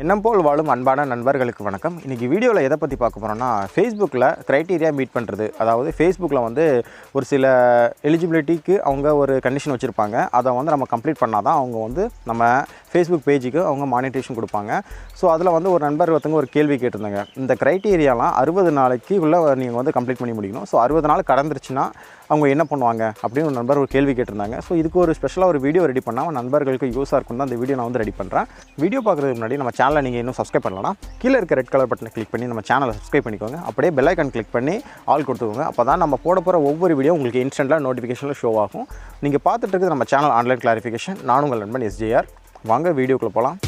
எண்ணம் போல் வாழும் அன்பான நண்பர்களுக்கு வணக்கம். இன்றைக்கி வீடியோவில் எதை பற்றி பார்க்க போகிறோன்னா, ஃபேஸ்புக்கில் க்ரைட்டீரியா மீட் பண்ணுறது. அதாவது ஃபேஸ்புக்கில் வந்து ஒரு சில எலிஜிபிலிட்டிக்கு அவங்க ஒரு கண்டிஷன் வச்சுருப்பாங்க. அதை வந்து நம்ம கம்ப்ளீட் பண்ணால் தான் அவங்க வந்து நம்ம ஃபேஸ்புக் பேஜுக்கு அவங்க மானிட்டேஷன் கொடுப்பாங்க. ஸோ அதில் வந்து ஒரு நண்பர் ஒருத்தங்க ஒரு கேள்வி கேட்டிருந்தாங்க. இந்த க்ரைட்டீரியாலாம் 60 நாளைக்கு உள்ளே நீங்கள் வந்து கம்ப்ளீட் பண்ணி முடிக்கணும். ஸோ 60 நாள் கடந்துருச்சுன்னா அவங்க என்ன பண்ணுவாங்க அப்படின்னு ஒரு நண்பர் ஒரு கேள்வி கேட்டிருந்தாங்க. ஸோ இதுக்கு ஒரு ஸ்பெஷலாக ஒரு வீடியோ ரெடி பண்ணால் நண்பர்களுக்கு யூஸாக இருக்கும் தான் இந்த வீடியோ நான் வந்து ரெடி பண்ணுறேன். வீடியோ பார்க்குறதுக்கு முன்னாடி நம்ம சேனலை நீங்கள் இன்னும் சப்ஸ்கிரைப் பண்ணலாம். கீழே இருக்க ரெட் கலர் பட்டனை கிளிக் பண்ணி நம்ம சேனலை சப்ஸ்கிரைப் பண்ணிக்கோங்க. அப்படியே பெல் ஐக்கான் கிளிக் பண்ணி ஆல் கொடுத்துக்கோங்க. அப்போ தான் நம்ம போட போகிற ஒவ்வொரு வீடியோ உங்களுக்கு இன்ஸ்டன்ட்டாக நோட்டிஃபிகேஷனில் ஷோ ஆகும். நீங்கள் பார்த்துட்டு இருக்குது நம்ம சேனல் ஆன்லைன் கிளாரிஃபிகேஷன். நானும் உங்கள் நண்பன் S.J.Ram. வாங்க வீடியோக்குள்ளே போகலாம்.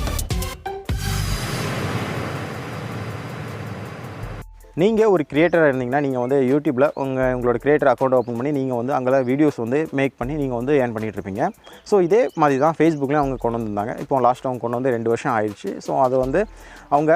நீங்கள் ஒரு கிரியேட்டராக இருந்தீங்கன்னா நீங்கள் வந்து யூடியூப்பில் உங்களோட கிரியேட்டர் அக்கௌண்ட் ஓப்பன் பண்ணி நீங்கள் வந்து அங்கே வீடியோஸ் வந்து மேக் பண்ணி நீங்கள் வந்து ஏர்ன் பண்ணிகிட்ருப்பீங்க. ஸோ இதே மாதிரி தான் ஃபேஸ்புக்லேயும் அவங்க கொண்டு வந்திருந்தாங்க. இப்போ லாஸ்ட் அவங்க கொண்டு வந்து 2 வருஷம் ஆயிடுச்சு. ஸோ அது வந்து அவங்க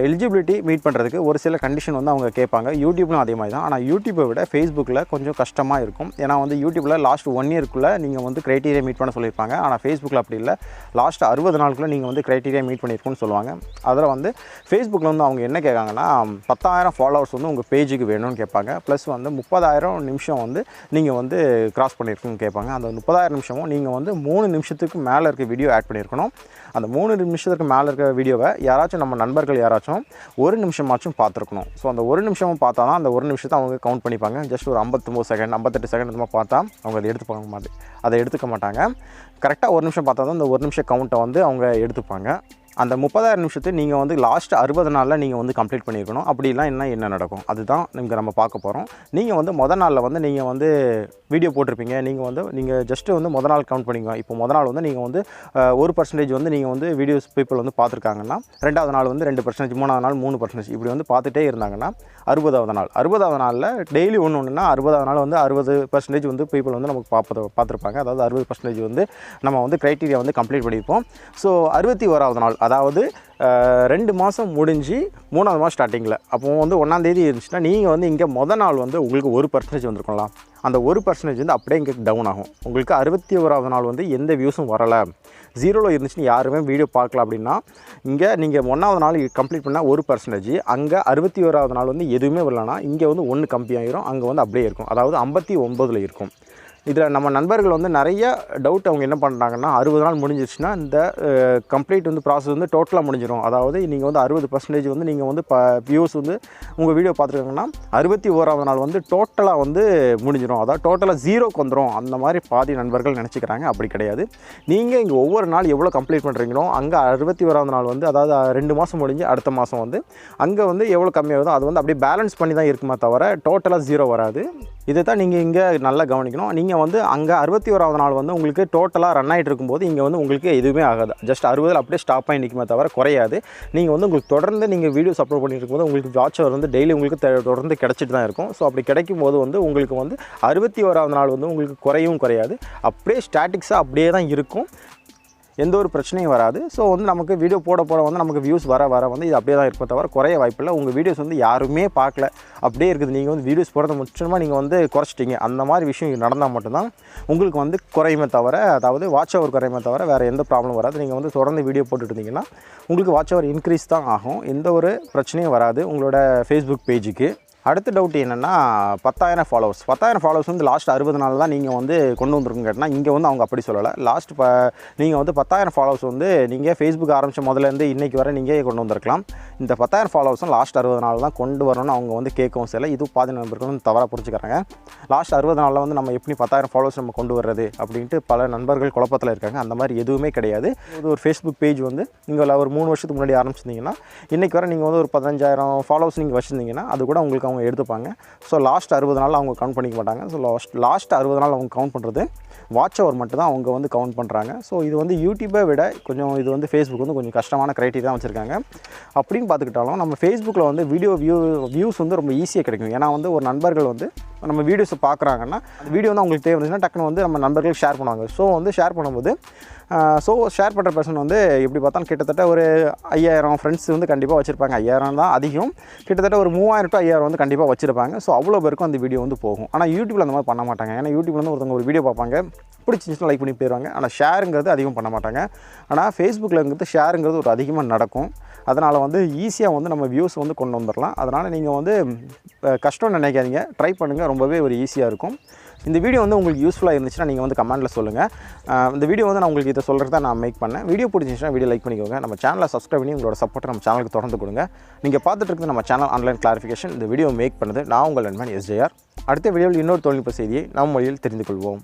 எலிஜிபிலிட்டி மீட் பண்ணுறதுக்கு ஒரு சில கண்டிஷன் வந்து அவங்க கேட்பாங்க. யூடியூப்லையும் அதே மாதிரி தான். ஆனால் யூடியூப்பை விட ஃபேஸ்புக்கில் கொஞ்சம் கஷ்டமாக இருக்கும். ஏன்னா வந்து யூடியூப்பில் லாஸ்ட் 1 இயர்க்குள்ளே நீங்கள் வந்து க்ரைட்டீரியா மீட் பண்ண சொல்லியிருப்பாங்க. ஆனால் ஃபேஸ்புக்கில் அப்படி இல்லை. லாஸ்ட் 60 நாளுக்குள்ளே நீங்கள் வந்து க்ரைட்டீரியா மீட் பண்ணியிருக்கோன்னு சொல்லுவாங்க. அதில் வந்து ஃபேஸ்புக்கில் வந்து அவங்க என்ன கேட்காங்கன்னா 10,000 ஃபாலோவர்ஸ் வந்து உங்கள் பேஜுக்கு வேணும்னு கேட்பாங்க. ப்ளஸ் வந்து 30,000 நிமிஷம் வந்து நீங்கள் வந்து கிராஸ் பண்ணியிருக்குன்னு கேட்பாங்க. அந்த 30,000 நிமிஷமும் நீங்கள் வந்து 3 நிமிஷத்துக்கு மேலே இருக்க வீடியோ ஆட் பண்ணியிருக்கணும். அந்த 3 நிமிஷத்துக்கு மேலே இருக்க வீடியோவை யாராச்சும் நம்ம நண்பர்கள் யாராச்சும் 1 நிமிஷமாச்சும் பார்த்துருக்கணும். ஸோ அந்த 1 நிமிஷமும் பார்த்தா தான் அந்த 1 நிமிஷத்தை அவங்க கவுண்ட் பண்ணிப்பாங்க. ஜஸ்ட் ஒரு 59 செகண்ட் 58 செகண்ட் இந்த மாதிரி பார்த்தா அவங்க அதை எடுத்துக்க மாட்டாங்க. கரெக்டாக 1 நிமிஷம் பார்த்தா தான் அந்த 1 நிமிஷம் கவுண்ட்டை வந்து அவங்க எடுத்துப்பாங்க. அந்த 30,000 நிமிஷத்தை நீங்கள் வந்து லாஸ்ட் 60 நாளில் நீங்கள் வந்து கம்ப்ளீட் பண்ணியிருக்கணும். அப்படிலாம் என்ன நடக்கும் அதுதான் நம்ம பார்க்க போகிறோம். நீங்கள் வந்து மொதல் நாளில் வந்து நீங்கள் வந்து வீடியோ போட்டிருப்பீங்க. நீங்கள் ஜஸ்ட்டு வந்து மொதல் நாள் கவுண்ட் பண்ணிக்கோங்க. இப்போ மொதல் நாள் வந்து நீங்கள் வந்து 1% வந்து நீங்கள் வந்து வீடியோஸ் பீப்புள் வந்து பார்த்துருக்காங்கன்னா, 2வது நாள் வந்து 2%, 3வது நாள் 3%, இப்படி வந்து பார்த்துட்டே இருந்தாங்கன்னா 60வது நாளில் டெய்லி ஒன்றுன்னா 60வது நாள் வந்து 60% வந்து பீப்புள் வந்து நமக்கு பார்த்துருப்பாங்க. அதாவது 60% வந்து நம்ம வந்து க்ரைட்டீரியா வந்து கம்ப்ளீட் பண்ணியிருப்போம். ஸோ 61வது நாள், அதாவது 2 மாதம் முடிஞ்சு 3வது மாதம் ஸ்டார்டிங்கில், அப்போ வந்து 1ஆம் தேதி இருந்துச்சுன்னா நீங்கள் வந்து இங்கே மொதல் நாள் வந்து உங்களுக்கு 1% வந்துருக்கலாம். அந்த 1% வந்து அப்படியே இங்கே டவுன் ஆகும். உங்களுக்கு 61வது நாள் வந்து எந்த வியூஸும் வரலை, 0ல் இருந்துச்சுன்னு யாருமே வீடியோ பார்க்கல அப்படின்னா, இங்கே நீங்கள் 1வது நாள் கம்ப்ளீட் பண்ணால் 1%, அங்கே 61வது நாள் வந்து எதுவுமே வரலன்னா இங்கே வந்து 1 கம்மியாகிடும். அங்கே வந்து அப்படியே இருக்கும். அதாவது 59ல் இருக்கும். இதில் நம்ம நண்பர்கள் வந்து நிறைய டவுட் அவங்க என்ன பண்ணுறாங்கன்னா, 60 நாள் முடிஞ்சிருச்சுன்னா இந்த கம்ப்ளீட் வந்து ப்ராசஸ் வந்து டோட்டலாக முடிஞ்சிடும். அதாவது நீங்கள் வந்து 60% வந்து நீங்கள் வந்து வியூஸ் வந்து உங்கள் வீடியோ பார்த்துருக்காங்கன்னா 61வது நாள் வந்து டோட்டலாக வந்து முடிஞ்சிடும். அதாவது டோட்டலாக 0க்கு வந்துடும். அந்த மாதிரி பாதி நண்பர்கள் நினச்சிக்கிறாங்க. அப்படி கிடையாது. நீங்கள் இங்கே ஒவ்வொரு நாள் எவ்வளோ கம்ப்ளீட் பண்ணுறீங்களோ அங்கே 61வது நாள் வந்து, அதாவது 2 மாதம் முடிஞ்சு அடுத்த மாதம் வந்து அங்கே வந்து எவ்வளோ கம்மியாகுதோ அது வந்து அப்படியே பேலன்ஸ் பண்ணி தான் இருக்குமா தவிர டோட்டலாக 0 வராது. இதை தான் நீங்கள் இங்கே நல்லா கவனிக்கணும். நீங்கள் வந்து அங்கே 61வது நாள் வந்து உங்களுக்கு டோட்டலாக ரன் ஆகிட்டு இருக்கும்போது இங்கே வந்து உங்களுக்கு எதுவுமே ஆகாது. ஜஸ்ட் 60ல் அப்படியே ஸ்டாப் ஆகி நிற்குமே தவிர குறையாது. நீங்கள் வந்து உங்களுக்கு தொடர்ந்து நீங்கள் வீடியோஸ் அப்லோட் பண்ணிட்டு இருக்கும்போது உங்களுக்கு வாட்ச் ஹவர் வந்து டெய்லி உங்களுக்கு தொடர்ந்து கிடச்சிட்டு தான் இருக்கும். ஸோ அப்படி கிடைக்கும் போது வந்து உங்களுக்கு வந்து 61வது நாள் வந்து உங்களுக்கு குறையாது. அப்படியே ஸ்டாட்டிக்ஸாக அப்படியே தான் இருக்கும். எந்த ஒரு பிரச்சனையும் வராது. ஸோ வந்து நமக்கு வீடியோ போட வந்து நமக்கு வியூஸ் வர வந்து இது அப்படியே தான் இருக்கும் தவிர குறைய வாய்ப்பில்லை. உங்கள் வீடியோஸ் வந்து யாருமே பார்க்கல, அப்படியே இருக்குது. நீங்கள் வந்து வீடியோஸ் போடுறத முற்றிலுமாக நீங்கள் வந்து குறைச்சிட்டிங்க. அந்த மாதிரி விஷயம் நடந்தால் மட்டும்தான் உங்களுக்கு வந்து குறையுமே தவிர, அதாவது வாட்ச் ஹவர் குறையுமே தவிர வேறு எந்த ப்ராப்ளம் வராது. நீங்கள் வந்து தொடர்ந்து வீடியோ போட்டுட்டு இருந்தீங்கன்னா உங்களுக்கு வாட்ச் ஹவர் இன்க்ரீஸ் தான் ஆகும். எந்த ஒரு பிரச்சனையும் வராது உங்களோட ஃபேஸ்புக் பேஜுக்கு. அடுத்த டவுட் என்னென்னா 10,000 ஃபாலோவர்ஸ் வந்து லாஸ்ட் 60 நாள் தான் நீங்கள் வந்து கொண்டு வந்துருக்குன்னு கேட்டால், இங்கே வந்து அவங்க அப்படி சொல்லலை. நீங்கள் வந்து 10,000 ஃபாலோவர்ஸ் வந்து நீங்கள் ஃபேஸ்புக் ஆரம்பித்த முதலேருந்து இன்றைக்கி வரை நீங்கள் கொண்டு வந்திருக்கலாம். இந்த 10,000 ஃபாலோவர்ஸும் லாஸ்ட் 60 நாள் தான் கொண்டு வரணும்னு அவங்க வந்து கேட்கவும் செய்யலை. இது பாதி நண்பர்கள் வந்து தவறாக புரிஞ்சுக்கிறாங்க. லாஸ்ட் 60 நாளில் வந்து நம்ம எப்படி 10,000 ஃபாலோவர்ஸ் நம்ம கொண்டு வர்றது அப்படின்ட்டு பல நண்பர்கள் குழப்பத்தில் இருக்காங்க. அந்த மாதிரி எதுவுமே கிடையாது. இது ஒரு ஃபேஸ்புக் பேஜ் வந்து நீங்கள் ஒரு 3 வருஷத்துக்கு முன்னாடி ஆரம்பிச்சிருந்தீங்கன்னா இன்றைக்கி வரை நீங்கள் வந்து ஒரு 15,000 ஃபாலோவர்ஸ் நீங்கள் வச்சுருந்தீங்கன்னா அது கூட உங்களுக்கு அவங்க எடுத்துப்பாங்க. ஸோ லாஸ்ட் 60 நாள் அவங்க கவுண்ட் பண்ணிக்க மாட்டாங்க. ஸோ லாஸ்ட் 60 நாள் அவங்க கவுண்ட் பண்ணுறது வாட்ச் ஹவர் மட்டும் தான் அவங்க வந்து கவுண்ட் பண்ணுறாங்க. ஸோ இது வந்து யூடியூப்பை விட கொஞ்சம் இது வந்து ஃபேஸ்புக் வந்து கொஞ்சம் கஷ்டமான க்ரைட்டீரியா வச்சுருக்காங்க. அப்படின்னு பார்த்துக்கிட்டாலும் நம்ம ஃபேஸ்புக்கில் வந்து வியூஸ் வந்து ரொம்ப ஈஸியாக கிடைக்கும். ஏன்னா வந்து ஒரு நண்பர்கள் வந்து நம்ம வீடியோஸை பார்க்குறாங்கன்னா அந்த வீடியோ வந்து அவங்களுக்கு தேவை இருந்துச்சுன்னா டக்குன்னு வந்து நம்ம நண்பர்களுக்கு ஷேர் பண்ணுவாங்க. ஸோ வந்து ஷேர் பண்ணும்போது ஸோ ஷேர் பண்ணுற பர்சன் வந்து எப்படி பார்த்தாலும் கிட்டத்தட்ட ஒரு 5000 ஃப்ரெண்ட்ஸ் வந்து கண்டிப்பாக வச்சுருப்பாங்க. 5000 தான் அதிகம், கிட்டத்தட்ட ஒரு 3000 to 5000 வந்து கண்டிப்பாக வச்சுருப்பாங்க. ஸோ அவ்வளோ பேருக்கும் அந்த வீடியோ வந்து போகும். ஆனால் யூடியூப்பில் அந்த மாதிரி பண்ண மாட்டாங்க. ஏன்னா யூடியூப்ல வந்து ஒருத்தவங்க ஒரு வீடியோ பார்ப்பாங்க, பிடிச்சிருந்துச்சுன்னா லைக் பண்ணி போயிடுவாங்க. ஆனால் ஷேருங்கிறது அதிகம் பண்ண மாட்டாங்க. ஆனால் ஃபேஸ்புக்கில் ஷேருங்கிறது ஒரு அதிகமாக நடக்கும். அதனால் வந்து ஈஸியாக வந்து நம்ம வியூஸ் வந்து கொண்டு வந்துடலாம். அதனால் நீங்கள் வந்து கஷ்டம்னு நினைக்காதீங்க, ட்ரை பண்ணுங்கள், ரொம்பவே ஒரு ஈஸியாக இருக்கும். இந்த வீடியோ வந்து உங்களுக்கு யூஸ்ஃபுல்லாக இருந்துச்சுன்னா நீங்கள் வந்து கமெண்ட்டில் சொல்லுங்கள். இந்த வீடியோ வந்து நான் உங்களுக்கு இதை சொல்கிறது தான் நான் மேக் பண்ணேன். வீடியோ பிடிச்சிருந்துச்சுன்னா வீடியோ லைக் பண்ணிக்கோங்க. நம்ம சேனலை சப்ஸ்கிரைப் பண்ணி உங்களோட சப்போர்ட்டை நம்ம சேனலுக்கு தொடர்ந்து கொடுங்க. நீங்கள் பார்த்துட்டு இருக்கிறது நம்ம சேனல் ஆன்லைன் கிளாரிஃபிகேஷன். இந்த வீடியோ மேக் பண்ணது நான் உங்கள் நண்பன் S.J.R. அடுத்த வீடியோவில் இன்னொரு தொழில்நுட்ப செய்தியை நாம் மொழியில் தெரிந்து கொள்வோம்.